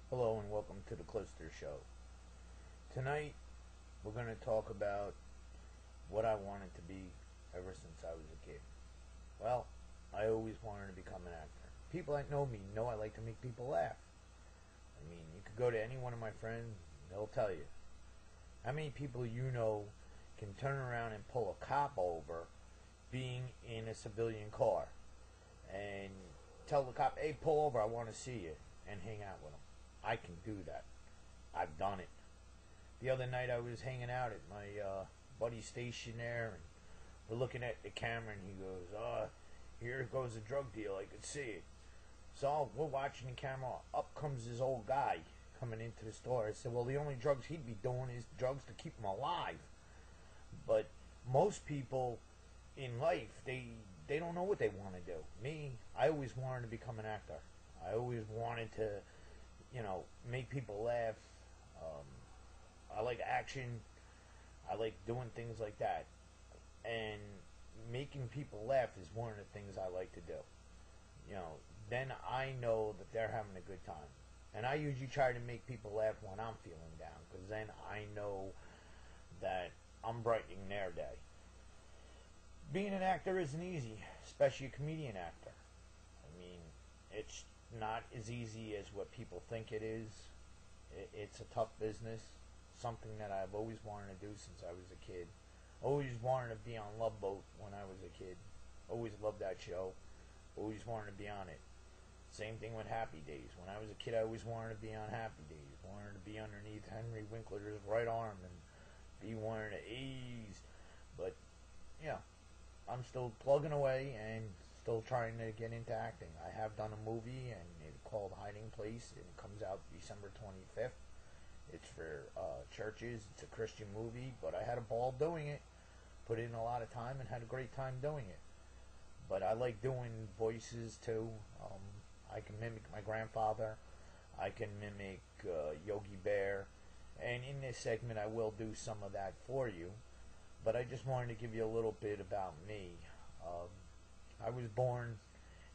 Hello and welcome to the CliFster Show. Tonight we're going to talk about what I wanted to be ever since I was a kid. Well, I always wanted to become an actor. People that know me know I like to make people laugh. I mean, you could go to any one of my friends, they'll tell you. How many people you know can turn around and pull a cop over being in a civilian car and tell the cop, hey, pull over, I want to see you, and hang out with them? I can do that. I've done it. The other night I was hanging out at my buddy's station there, and we're looking at the camera, and he goes, here goes a drug deal, I could see it. So we're watching the camera, up comes this old guy coming into the store. I said, well, the only drugs he'd be doing is drugs to keep him alive. But most people in life, they don't know what they want to do. Me, I always wanted to become an actor. I always wanted to, make people laugh. I like action. I like doing things like that. And making people laugh is one of the things I like to do. Then I know that they're having a good time. And I usually try to make people laugh when I'm feeling down, because then I know that I'm brightening their day. Being an actor isn't easy, especially a comedian actor. I mean, it's not as easy as what people think it is. It's a tough business, something that I've always wanted to do since I was a kid. Always wanted to be on Love Boat when I was a kid. Always loved that show. Always wanted to be on it. Same thing with Happy Days. When I was a kid, I always wanted to be on Happy Days. Wanted to be underneath Henry Winkler's right arm and be one of the A's. But, yeah, I'm still plugging away and still trying to get into acting. I have done a movie, and it's called Hiding Place, and it comes out December 25th. It's for churches. It's a Christian movie, but I had a ball doing it. Put in a lot of time and had a great time doing it. But I like doing voices too. I can mimic my grandfather. I can mimic Yogi Bear. And in this segment, I will do some of that for you. But I just wanted to give you a little bit about me. I was born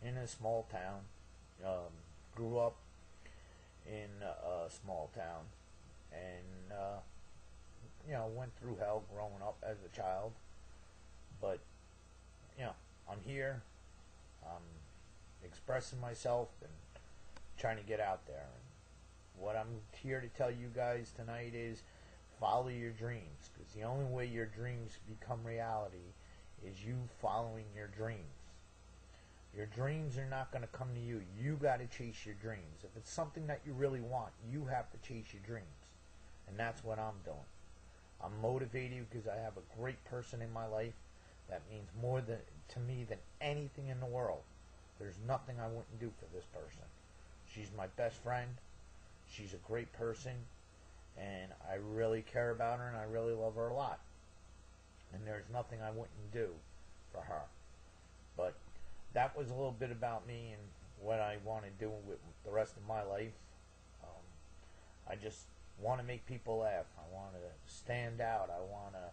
in a small town. Grew up in a small town. And, went through hell growing up as a child. But, I'm here. I'm expressing myself and trying to get out there. And what I'm here to tell you guys tonight is follow your dreams, because the only way your dreams become reality is you following your dreams. Your dreams are not going to come to you. You got to chase your dreams. If it's something that you really want, you have to chase your dreams. And that's what I'm doing. I'm motivated because I have a great person in my life that means more to me than anything in the world. There's nothing I wouldn't do for this person. She's my best friend. She's a great person. And I really care about her, and I really love her a lot. And there's nothing I wouldn't do for her. But that was a little bit about me and what I want to do with the rest of my life. I just want to make people laugh. I want to stand out. I want to,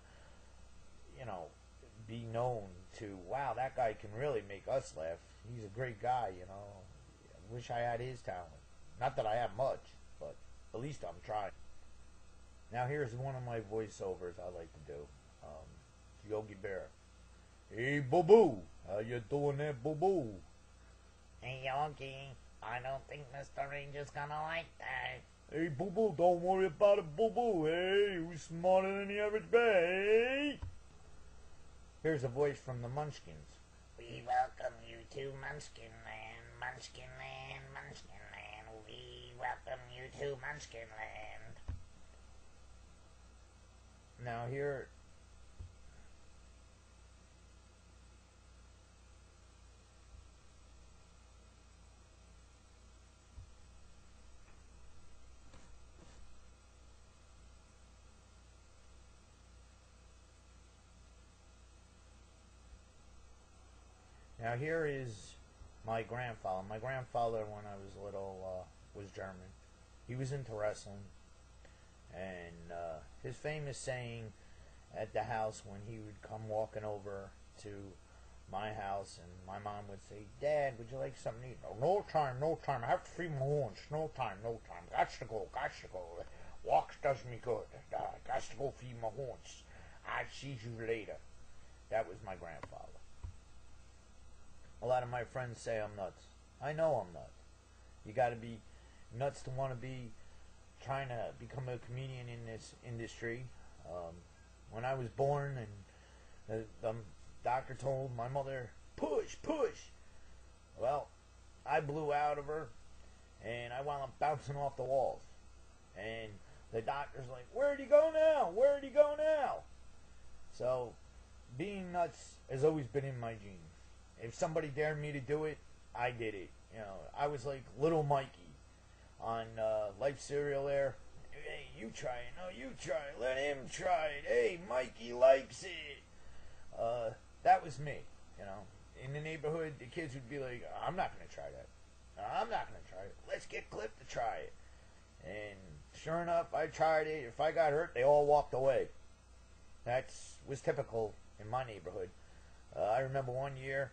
be known to, wow, that guy can really make us laugh. He's a great guy, I wish I had his talent. Not that I have much, but at least I'm trying. Now here's one of my voiceovers I like to do. Yogi Bear. Hey, boo-boo. How you doing there, boo-boo? Hey, Yogi, I don't think Mr. Ranger's gonna like that. Hey, boo-boo, don't worry about it, boo-boo. Hey, who's smarter than the average bear? Hey? Here's a voice from the Munchkins. We welcome you to Munchkin Land, Munchkin Land, Munchkin Land. We welcome you to Munchkin Land. Now here... Now here is my grandfather. My grandfather, when I was little, was German. He was into wrestling. And his famous saying at the house when he would come walking over to my house, and my mom would say, "Dad, would you like something to eat?" "No, no time, no time. I have to feed my horns. No time, no time. Got to go, got to go. Walks does me good. Got to go feed my horns. I see you later." That was my grandfather. A lot of my friends say I'm nuts. I know I'm nuts. You got to be nuts to want to be trying to become a comedian in this industry. When I was born, and the doctor told my mother, "Push, push." Well, I blew out of her, and I wound up bouncing off the walls. And the doctor's like, "Where'd he go now? Where'd he go now?" So, being nuts has always been in my genes. If somebody dared me to do it, I did it. You know, I was like little Mikey on Life Cereal there. "Hey, you try it. No, you try it. Let him try it. Hey, Mikey likes it." That was me, you know. In the neighborhood, the kids would be like, "I'm not going to try that. I'm not going to try it. Let's get Cliff to try it." And sure enough, I tried it. If I got hurt, they all walked away. That was typical in my neighborhood. I remember one year,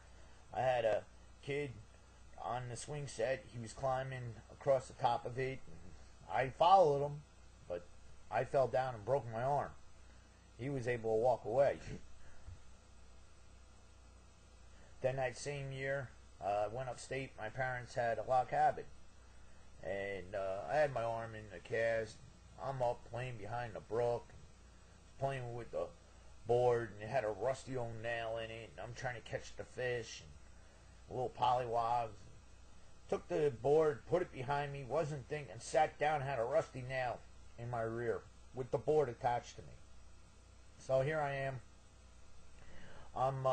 I had a kid on the swing set. He was climbing across the top of it. And I followed him, but I fell down and broke my arm. He was able to walk away. Then that same year, I went upstate. My parents had a log cabin. And I had my arm in the cast. I'm up playing behind the brook, playing with the board, and it had a rusty old nail in it. And I'm trying to catch the fish and little pollywogs. Took the board, put it behind me, wasn't thinking, sat down, had a rusty nail in my rear with the board attached to me. So here I am. I'm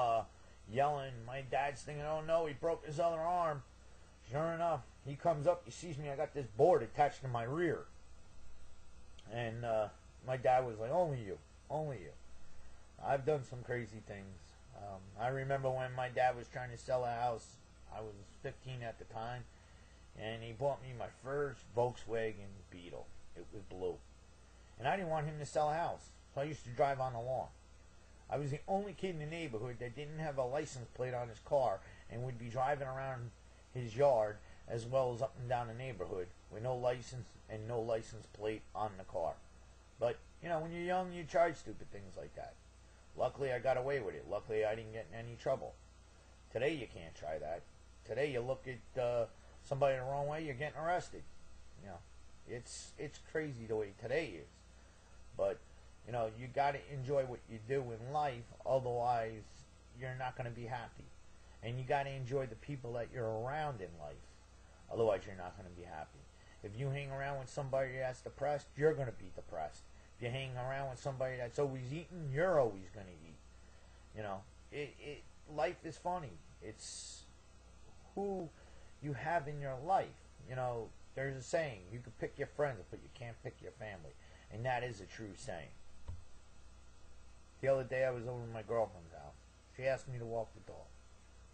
yelling. My dad's thinking, "Oh no, he broke his other arm." Sure enough, he comes up, he sees me, I got this board attached to my rear. And my dad was like, "Only you, only you." I've done some crazy things. I remember when my dad was trying to sell a house. I was 15 at the time, and he bought me my first Volkswagen Beetle. It was blue. And I didn't want him to sell a house, so I used to drive on the lawn. I was the only kid in the neighborhood that didn't have a license plate on his car and would be driving around his yard as well as up and down the neighborhood with no license and no license plate on the car. But, you know, when you're young, you try stupid things like that. Luckily, I got away with it. Luckily, I didn't get in any trouble. Today, you can't try that. Today, you look at somebody the wrong way, you're getting arrested. You know, it's crazy the way today is. But, you know, you got to enjoy what you do in life. Otherwise, you're not going to be happy. And you got to enjoy the people that you're around in life. Otherwise, you're not going to be happy. If you hang around with somebody that's depressed, you're going to be depressed. If you hang around with somebody that's always eating, you're always going to eat. You know, life is funny. It's who you have in your life. You know, there's a saying, you can pick your friends, but you can't pick your family. And that is a true saying. The other day I was over at my girlfriend's house. She asked me to walk the dog.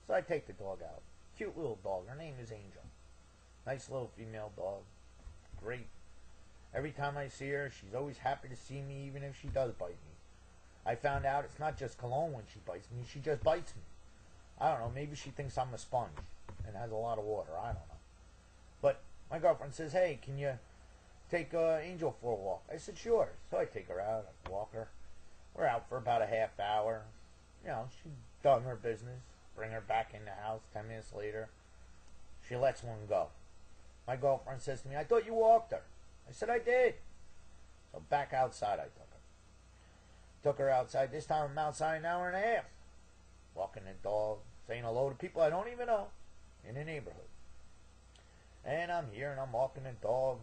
So I take the dog out. Cute little dog. Her name is Angel. Nice little female dog. Great. Every time I see her, she's always happy to see me, even if she does bite me. I found out it's not just cologne when she bites me. She just bites me. I don't know. Maybe she thinks I'm a sponge and has a lot of water. I don't know. But my girlfriend says, "Hey, can you take Angel for a walk?" I said, "Sure." So I take her out. I walk her. We're out for about a half hour. You know, she's done her business. Bring her back in the house. 10 minutes later, she lets one go. My girlfriend says to me, "I thought you walked her." I said, "I did." So back outside I took her. Took her outside. This time I'm outside an hour and a half. Walking the dog, saying hello to people I don't even know in the neighborhood. And I'm here and I'm walking the dog.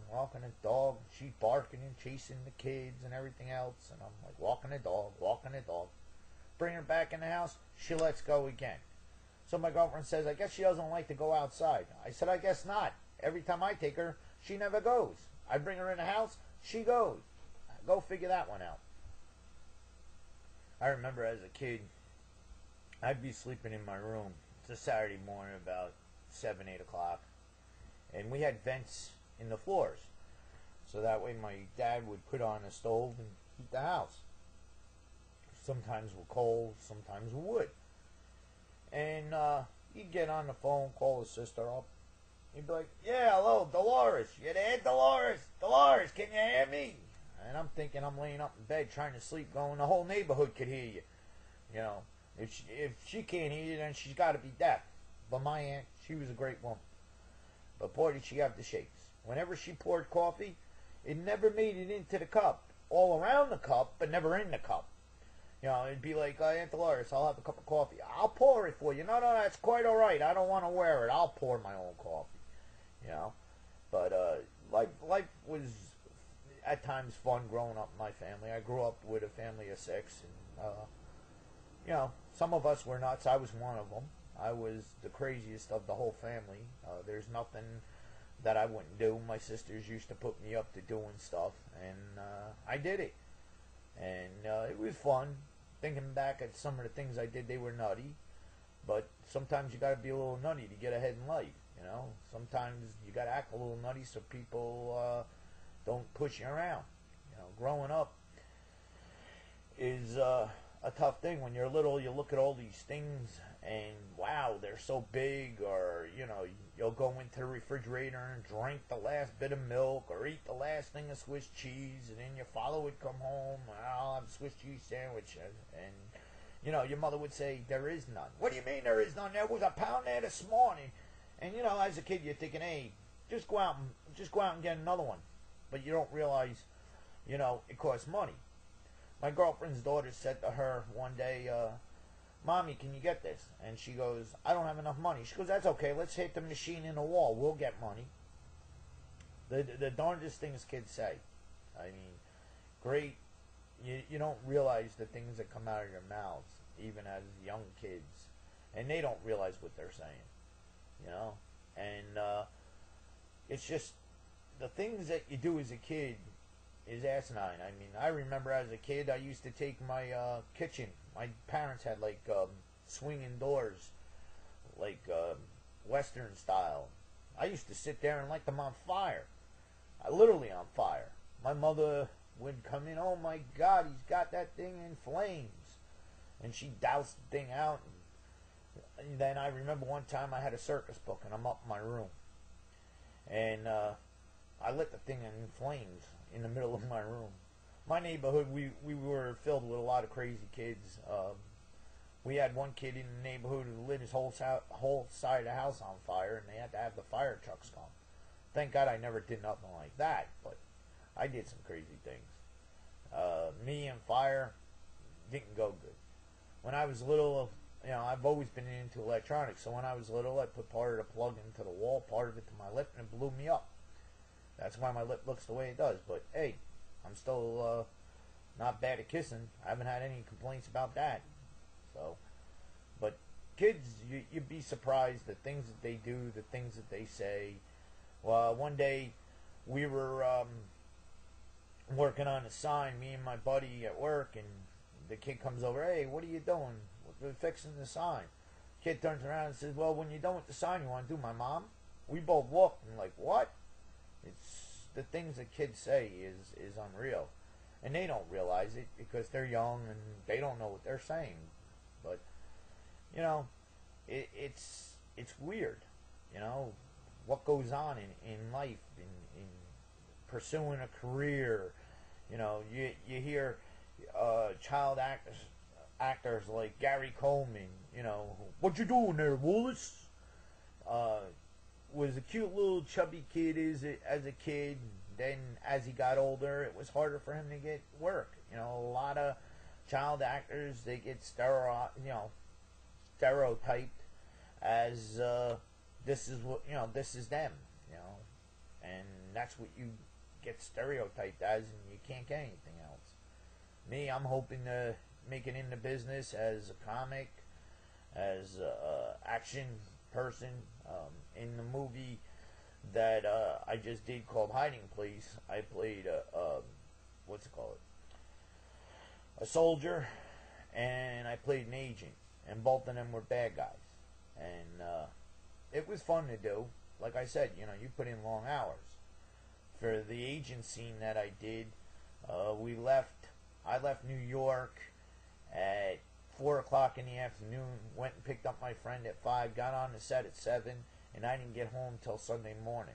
She's barking and chasing the kids and everything else. And I'm like walking the dog. Bring her back in the house. She lets go again. So my girlfriend says, "I guess she doesn't like to go outside." I said, "I guess not. Every time I take her, she never goes. I bring her in the house, she goes. Go figure that one out." I remember as a kid, I'd be sleeping in my room. It's a Saturday morning about 7, 8 o'clock. And we had vents in the floors. So that way my dad would put on a stove and heat the house. Sometimes with coal, sometimes with wood. And he'd get on the phone, call his sister up. He'd be like, "Yeah, hello, Dolores. You there, Dolores? Dolores, can you hear me?" And I'm thinking I'm laying up in bed trying to sleep, going, the whole neighborhood could hear you. You know, if she can't hear you, then she's got to be deaf. But my aunt, she was a great woman. But boy, did she have the shakes. Whenever she poured coffee, it never made it into the cup. All around the cup, but never in the cup. You know, it'd be like, Aunt Dolores, I'll have a cup of coffee. I'll pour it for you. No, that's quite all right. I don't want to wear it. I'll pour my own coffee. You know, but life was at times fun growing up in my family. I grew up with a family of 6, and you know, some of us were nuts. I was one of them. I was the craziest of the whole family. There's nothing that I wouldn't do. My sisters used to put me up to doing stuff, and I did it. And it was fun. Thinking back at some of the things I did, they were nutty. But sometimes you got to be a little nutty to get ahead in life. You know, sometimes you got to act a little nutty so people don't push you around. You know, growing up is a tough thing. When you're little, you look at all these things and wow, they're so big. Or you know, you'll go into the refrigerator and drink the last bit of milk or eat the last thing of Swiss cheese, and then your father would come home, I'll have a Swiss cheese sandwich, and you know, your mother would say, "There is none." "What do you mean there is none? There was a pound there this morning." And you know, as a kid, you're thinking, "Hey, just go out and get another one." But you don't realize, you know, it costs money. My girlfriend's daughter said to her one day, "Mommy, can you get this?" And she goes, "I don't have enough money." She goes, "That's okay. Let's hit the machine in the wall. We'll get money." The darndest things kids say. I mean, great. You don't realize the things that come out of your mouths, even as young kids, and they don't realize what they're saying. You know, and it's just the things that you do as a kid is asinine. I mean, I remember as a kid, I used to take my kitchen. My parents had like swinging doors, like Western style. I used to sit there and light them on fire. Literally on fire. My mother would come in, "Oh my God, he's got that thing in flames," and she doused the thing out. And then I remember one time I had a circus book, and I'm up in my room, and I lit the thing in flames in the middle of my room. My neighborhood, we were filled with a lot of crazy kids. We had one kid in the neighborhood who lit his whole side of the house on fire, and they had to have the fire trucks come. Thank God I never did nothing like that, but I did some crazy things. Me and fire didn't go good. When I was little, you know, I've always been into electronics, so when I was little, I put part of the plug into the wall, part of it to my lip, and it blew me up. That's why my lip looks the way it does. But hey, I'm still not bad at kissing. I haven't had any complaints about that. So, but kids, you'd be surprised the things that they do, the things that they say. Well, one day we were working on a sign, me and my buddy at work, and the kid comes over. "Hey, what are you doing?" "We're fixing the sign." Kid turns around and says, "Well, when you're done with the sign, you want to do my mom?" We both looked and like, what? It's the things that kids say is unreal, and they don't realize it because they're young and they don't know what they're saying. But you know, it's weird. You know what goes on in life, in pursuing a career. You know, you hear child actors like Gary Coleman. You know, "What you doing there, Wallace?" Was a cute little chubby kid as a kid. Then as he got older, it was harder for him to get work. You know, a lot of child actors, they get stereotyped as this is what, you know, this is them. You know, and that's what you get stereotyped as, and you can't get anything else. Me, I'm hoping to make it in the business as a comic, as a action person. In the movie that I just did called Hiding Place, I played what's it called? A soldier, and I played an agent, and both of them were bad guys, and it was fun to do. Like I said, you know, you put in long hours. For the agent scene that I did, I left New York at 4 o'clock in the afternoon, went and picked up my friend at 5, got on the set at 7, and I didn't get home till Sunday morning.